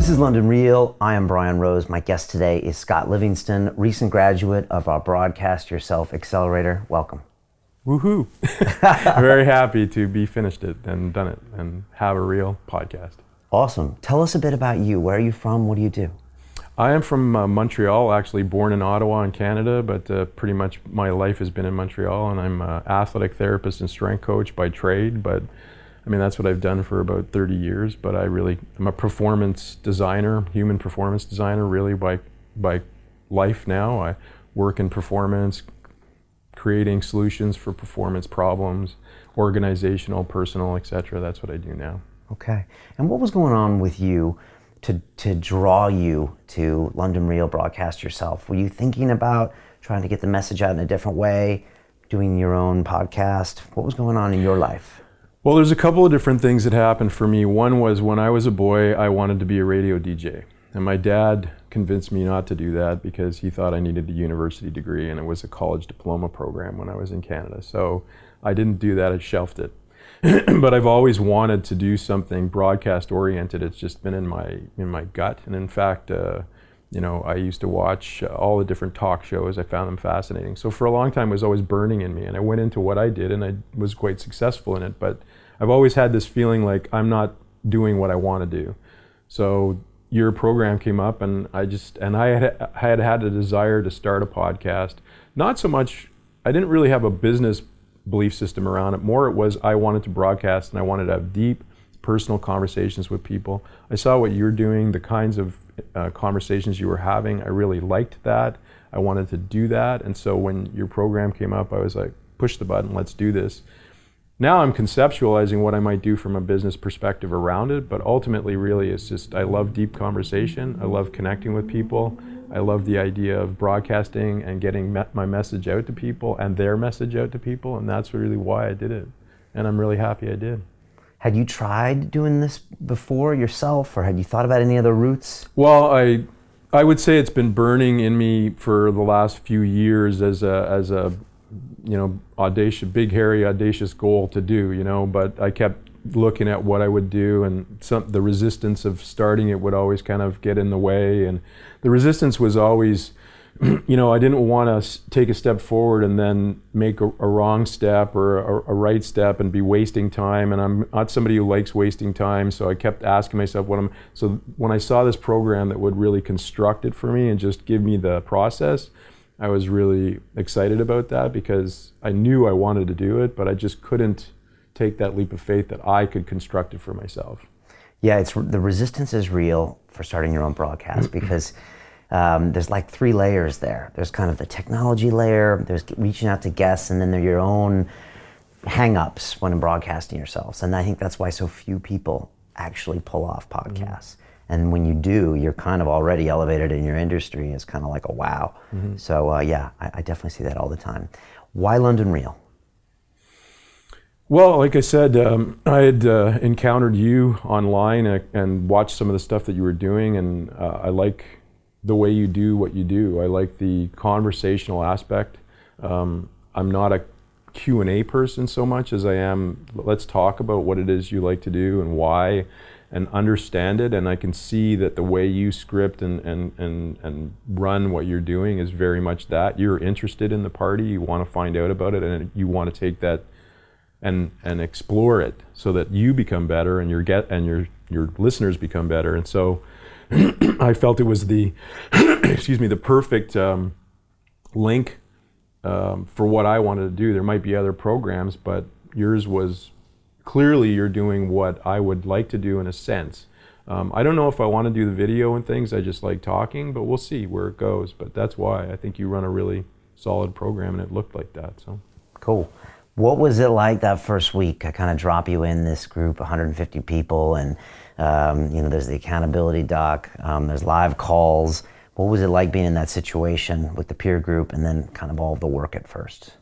This is London Real. I am Brian Rose. My guest today is Scott Livingston, recent graduate of our Broadcast Yourself Accelerator. Welcome. Woohoo! Very happy to be finished it and done it and have a real podcast. Awesome. Tell us a bit about you. Where are you from? What do you do? I am from Montreal, actually born in Ottawa in Canada, but pretty much my life has been in Montreal, and I'm an athletic therapist and strength coach by trade, but I mean, that's what I've done for about 30 years, but I'm a performance designer, human performance designer, really by life now. I work in performance, creating solutions for performance problems, organizational, personal, etc. That's what I do now. Okay. And what was going on with you to draw you to London Real, Broadcast Yourself? Were you thinking about trying to get the message out in a different way, doing your own podcast? What was going on in your life? Well, there's a couple of different things that happened for me. One was when I was a boy, I wanted to be a radio DJ. And my dad convinced me not to do that because he thought I needed a university degree, and it was a college diploma program when I was in Canada. So I didn't do that, I shelved it. But I've always wanted to do something broadcast oriented. It's just been in my gut. And in fact, I used to watch all the different talk shows. I found them fascinating. So for a long time, it was always burning in me. And I went into what I did, and I was quite successful in it. But I've always had this feeling like I'm not doing what I want to do. So your program came up, and I had a desire to start a podcast. Not so much, I didn't really have a business belief system around it. More it was I wanted to broadcast, and I wanted to have deep personal conversations with people. I saw what you're doing, the kinds of conversations you were having. I really liked that. I wanted to do that. And so when your program came up, I was like, push the button, let's do this. Now I'm conceptualizing what I might do from a business perspective around it, but ultimately really it's just, I love deep conversation. I love connecting with people. I love the idea of broadcasting and getting my message out to people and their message out to people, and that's really why I did it. And I'm really happy I did. Had you tried doing this before yourself, or had you thought about any other routes? Well, I would say it's been burning in me for the last few years as a audacious, big, hairy, audacious goal to do, but I kept looking at what I would do, and the resistance of starting it would always kind of get in the way, and the resistance was always, I didn't want to take a step forward and then make a wrong step or a right step and be wasting time, and I'm not somebody who likes wasting time, so I kept asking myself so when I saw this program that would really construct it for me and just give me the process, I was really excited about that because I knew I wanted to do it, but I just couldn't take that leap of faith that I could construct it for myself. Yeah, the resistance is real for starting your own broadcast because there's like 3 layers there. There's kind of the technology layer, there's reaching out to guests, and then there are your own hang-ups when broadcasting yourselves. And I think that's why so few people actually pull off podcasts. Mm-hmm. And when you do, you're kind of already elevated in your industry. It's kind of like a wow. Mm-hmm. So I definitely see that all the time. Why London Real? Well, like I said, I had encountered you online and watched some of the stuff that you were doing, and I like the way you do what you do. I like the conversational aspect. I'm not a Q&A person so much as I am, let's talk about what it is you like to do and why, and understand it. And I can see that the way you script and run what you're doing is very much that. You're interested in the party, you want to find out about it, and you want to take that and explore it so that you become better and your listeners become better. And so I felt it was the the perfect link for what I wanted to do. There might be other programs, but yours was clearly you're doing what I would like to do in a sense. I don't know if I want to do the video and things. I just like talking, but we'll see where it goes. But that's why I think you run a really solid program, and it looked like that. So cool. What was it like that first week? I kind of drop you in this group, 150 people, and there's the accountability doc, there's live calls. What was it like being in that situation with the peer group and then kind of all of the work at first?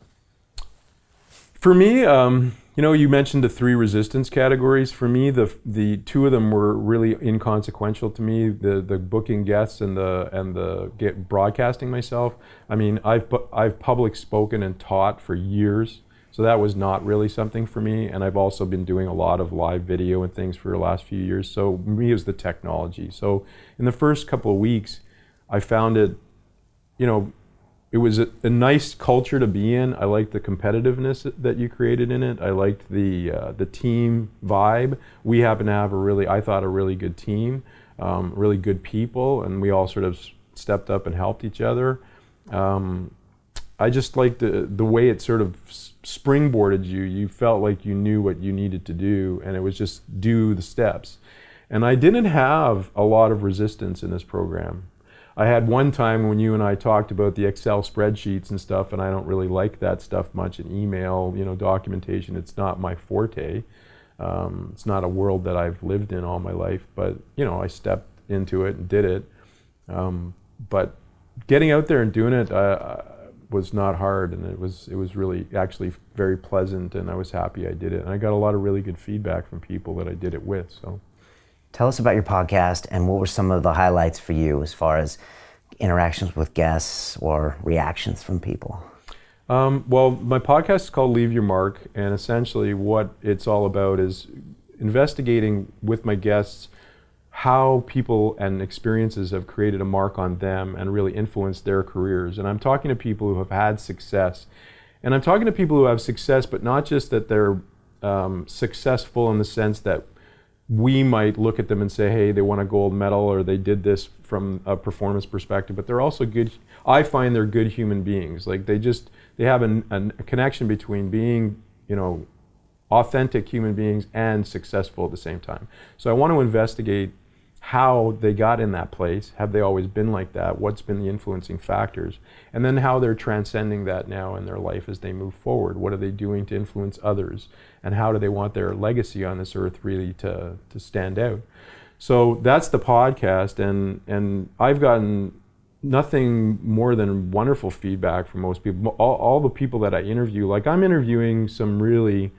For me, you mentioned the 3 resistance categories. For me, the 2 of them were really inconsequential to me. The booking guests and the broadcasting myself. I mean, I've public spoken and taught for years. So that was not really something for me. And I've also been doing a lot of live video and things for the last few years. So me, it was the technology. So in the first couple of weeks, I found it, you know, it was a nice culture to be in. I liked the competitiveness that you created in it. I liked the team vibe. We happen to have I thought, a really good team, really good people, and we all sort of stepped up and helped each other. I just liked the way it sort of springboarded you. You felt like you knew what you needed to do, and it was just do the steps. And I didn't have a lot of resistance in this program. I had one time when you and I talked about the Excel spreadsheets and stuff, and I don't really like that stuff much, in email, documentation. It's not my forte. It's not a world that I've lived in all my life, but I stepped into it and did it. But getting out there and doing it was not hard, and it was really actually very pleasant, and I was happy I did it. And I got a lot of really good feedback from people that I did it with. So. Tell us about your podcast, and what were some of the highlights for you as far as interactions with guests or reactions from people? Well, my podcast is called Leave Your Mark, and essentially what it's all about is investigating with my guests how people and experiences have created a mark on them and really influenced their careers. And I'm talking to people who have had success. And I'm talking to people who have success, but not just that they're successful in the sense that we might look at them and say, hey, they won a gold medal or they did this from a performance perspective, but they're also good. I find they're good human beings. Like they have a connection between being, authentic human beings and successful at the same time. So I want to investigate how they got in that place. Have they always been like that? What's been the influencing factors? And then how they're transcending that now in their life as they move forward. What are they doing to influence others? And how do they want their legacy on this earth really to stand out? So that's the podcast, and I've gotten nothing more than wonderful feedback from most people. All the people that I interview, like I'm interviewing some really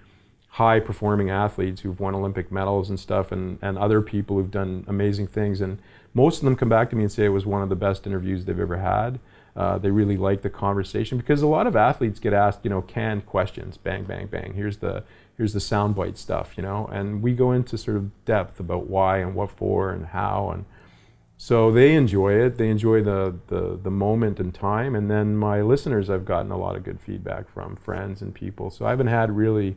high performing athletes who've won Olympic medals and stuff, and other people who've done amazing things, and most of them come back to me and say it was one of the best interviews they've ever had. They really like the conversation, because a lot of athletes get asked, canned questions, bang, bang, bang. Here's the soundbite stuff, and we go into sort of depth about why and what for and how, and so they enjoy it. They enjoy the moment and time, and then my listeners, I've gotten a lot of good feedback from friends and people. So I haven't had really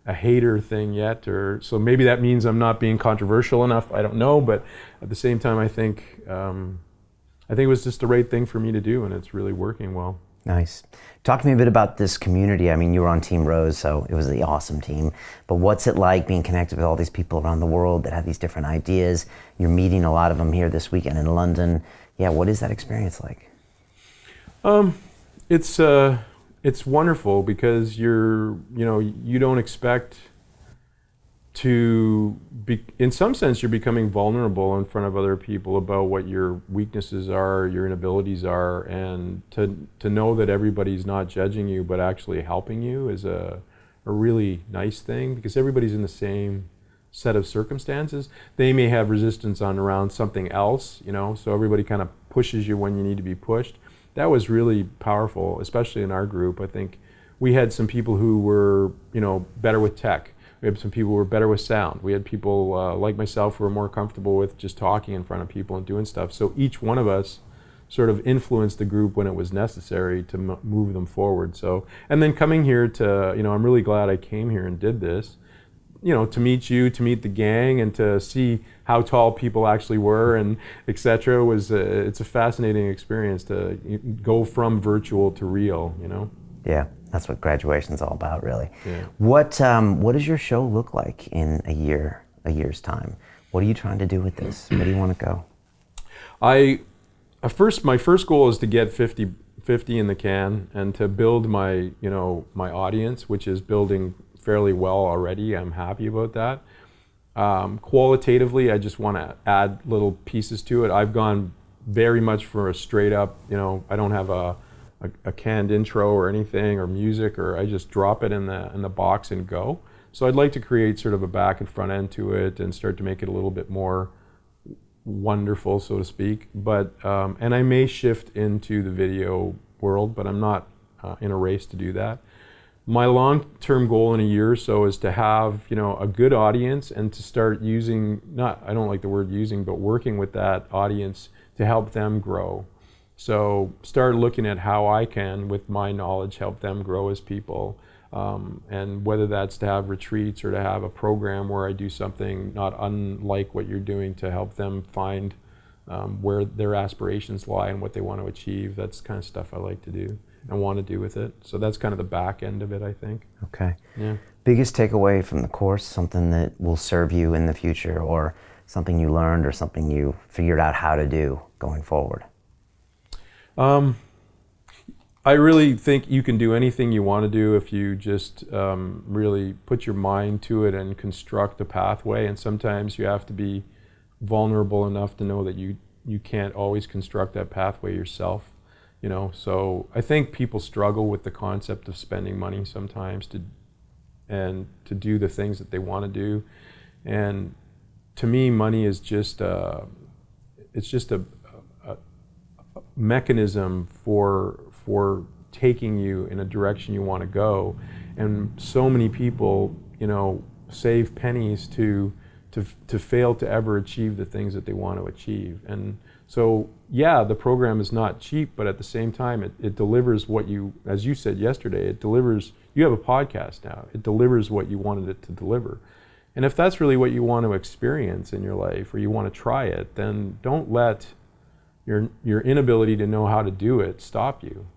a hater thing yet, or so maybe that means I'm not being controversial enough. I don't know, but at the same time, I think it was just the right thing for me to do, and it's really working well. Nice. Talk to me a bit about this community. I mean, you were on Team Rose, so it was the awesome team. But what's it like being connected with all these people around the world that have these different ideas? You're meeting a lot of them here this weekend in London. Yeah, what is that experience like? It's wonderful, because you don't expect to be, in some sense, you're becoming vulnerable in front of other people about what your weaknesses are, your inabilities are, and to know that everybody's not judging you but actually helping you is a really nice thing, because everybody's in the same set of circumstances. They may have resistance around something else, so everybody kind of pushes you when you need to be pushed. That was really powerful, especially in our group. I think we had some people who were, better with tech. We had some people who were better with sound. We had people like myself who were more comfortable with just talking in front of people and doing stuff. So each one of us sort of influenced the group when it was necessary to move them forward. So, and then coming here to, I'm really glad I came here and did this, to meet you, to meet the gang, and to see how tall people actually were, and et cetera, it's a fascinating experience to go from virtual to real, Yeah, that's what graduation's all about, really. Yeah. What does your show look like in a year's time? What are you trying to do with this? Where do you want to go? My first goal is to get 50 in the can, and to build my audience, which is building fairly well already. I'm happy about that. Qualitatively, I just want to add little pieces to it. I've gone very much for a straight up, I don't have a canned intro or anything or music, or I just drop it in the box and go. So I'd like to create sort of a back and front end to it and start to make it a little bit more wonderful, so to speak. But and I may shift into the video world, but I'm not in a race to do that. My long-term goal in a year or so is to have, a good audience and to start using, I don't like the word using, but working with that audience to help them grow. So start looking at how I can, with my knowledge, help them grow as people. And whether that's to have retreats or to have a program where I do something not unlike what you're doing to help them find where their aspirations lie and what they want to achieve. That's the kind of stuff I like to do and want to do with it. So that's kind of the back end of it, I think. Okay. Yeah. Biggest takeaway from the course, something that will serve you in the future, or something you learned or something you figured out how to do going forward? I really think you can do anything you want to do if you just really put your mind to it and construct a pathway. And sometimes you have to be vulnerable enough to know that you can't always construct that pathway yourself. So I think people struggle with the concept of spending money sometimes to do the things that they want to do. And to me, money is just it's just a mechanism for taking you in a direction you want to go. And so many people, save pennies to fail to ever achieve the things that they want to achieve. And so, yeah, the program is not cheap, but at the same time, it delivers what you, as you said yesterday, you have a podcast now. It delivers what you wanted it to deliver. And if that's really what you want to experience in your life, or you want to try it, then don't let your inability to know how to do it stop you.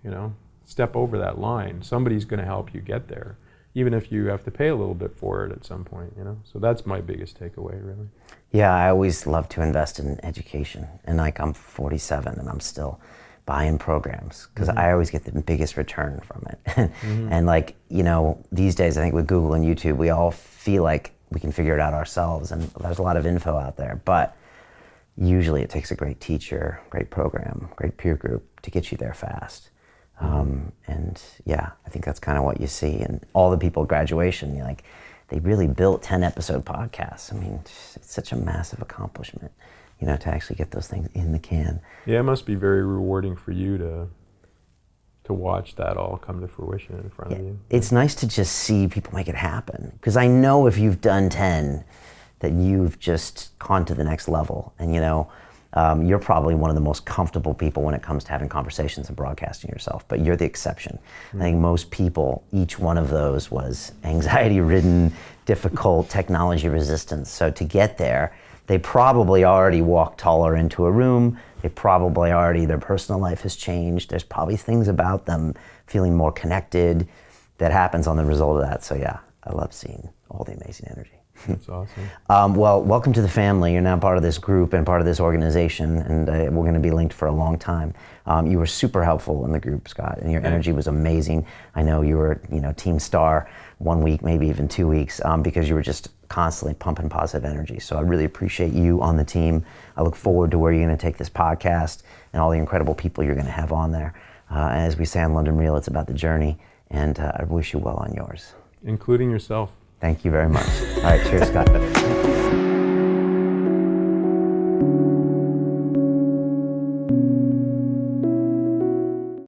Step over that line. Somebody's going to help you get there, even if you have to pay a little bit for it at some point. So that's my biggest takeaway, really. Yeah, I always love to invest in education, and I'm 47 and I'm still buying programs because I always get the biggest return from it. And these days, I think with Google and YouTube, we all feel like we can figure it out ourselves, and there's a lot of info out there, but usually it takes a great teacher, great program, great peer group to get you there fast. And yeah, I think that's kind of what you see. And all the people at graduation, they really built 10-episode podcasts. I mean, it's such a massive accomplishment, to actually get those things in the can. Yeah, it must be very rewarding for you to watch that all come to fruition in front of you. It's nice to just see people make it happen, because I know if you've done 10, that you've just gone to the next level. And you're probably one of the most comfortable people when it comes to having conversations and broadcasting yourself, but you're the exception. I think most people, each one of those was anxiety-ridden, difficult, technology-resistant. So to get there, they probably already walked taller into a room. They probably already, their personal life has changed. There's probably things about them feeling more connected that happens on the result of that. So yeah, I love seeing all the amazing energy. That's awesome. Well, welcome to the family. You're now part of this group and part of this organization, and we're going to be linked for a long time. You were super helpful in the group, Scott, and your energy was amazing. I know you were, team star 1 week, maybe even 2 weeks, because you were just constantly pumping positive energy. So I really appreciate you on the team. I look forward to where you're going to take this podcast and all the incredible people you're going to have on there. As we say on London Real, it's about the journey, and I wish you well on yours. Including yourself. Thank you very much. All right, cheers, Scott.